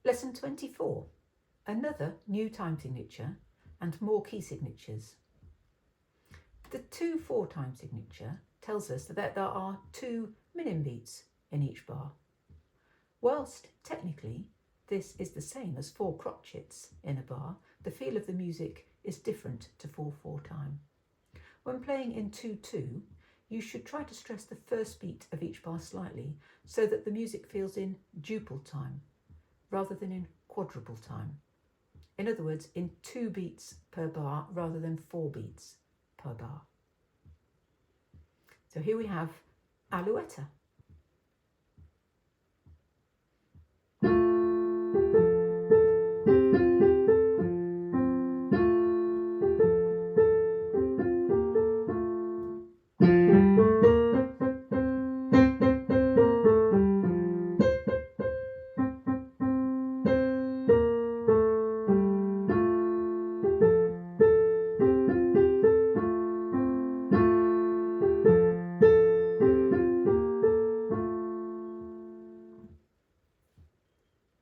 Lesson 24, another new time signature and more key signatures. The 2/4 time signature tells us that there are 2 minim beats in each bar. Whilst technically this is the same as 4 crotchets in a bar, the feel of the music is different to 4/4 time. When playing in 2/2, you should try to stress the first beat of each bar slightly so that the music feels in duple time rather than in quadruple time. In other words, in 2 beats per bar rather than 4 beats per bar. So here we have Alouette.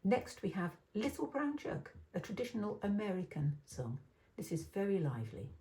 Next we have Little Brown Jug, a traditional American song. This is very lively.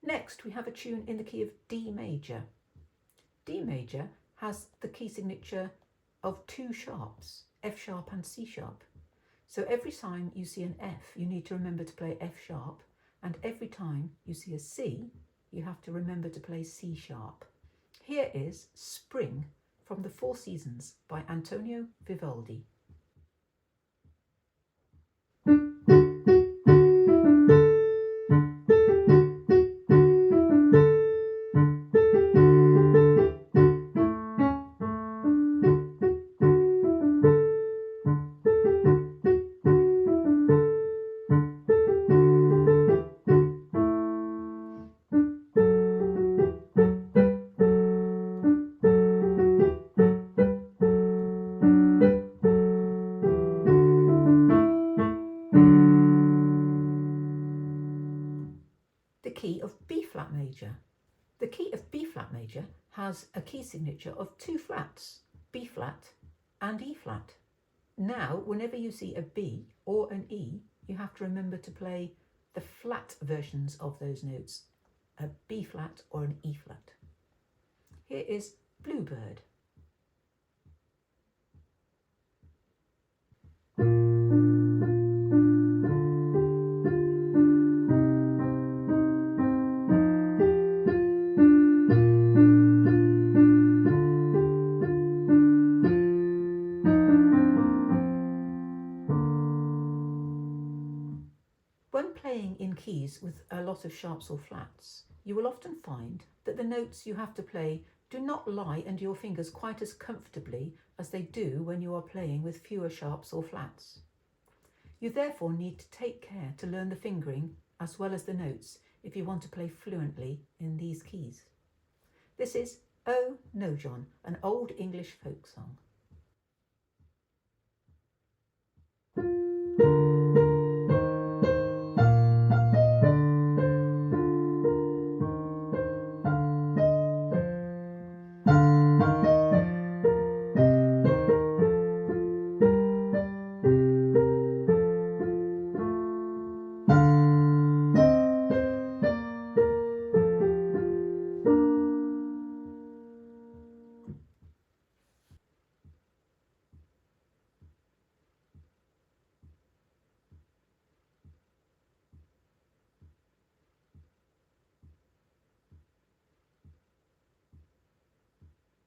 Next, we have a tune in the key of D major. D major has the key signature of 2 sharps, F sharp and C sharp. So every time you see an F, you need to remember to play F sharp, and every time you see a C, you have to remember to play C sharp. Here is Spring from the 4 Seasons by Antonio Vivaldi. The key of B flat major. The key of B flat major has a key signature of 2 flats, B flat and E flat. Now, whenever you see a B or an E, you have to remember to play the flat versions of those notes, a B flat or an E flat. Here is Bluebird. When playing in keys with a lot of sharps or flats, you will often find that the notes you have to play do not lie under your fingers quite as comfortably as they do when you are playing with fewer sharps or flats. You therefore need to take care to learn the fingering as well as the notes if you want to play fluently in these keys. This is Oh No John, an old English folk song.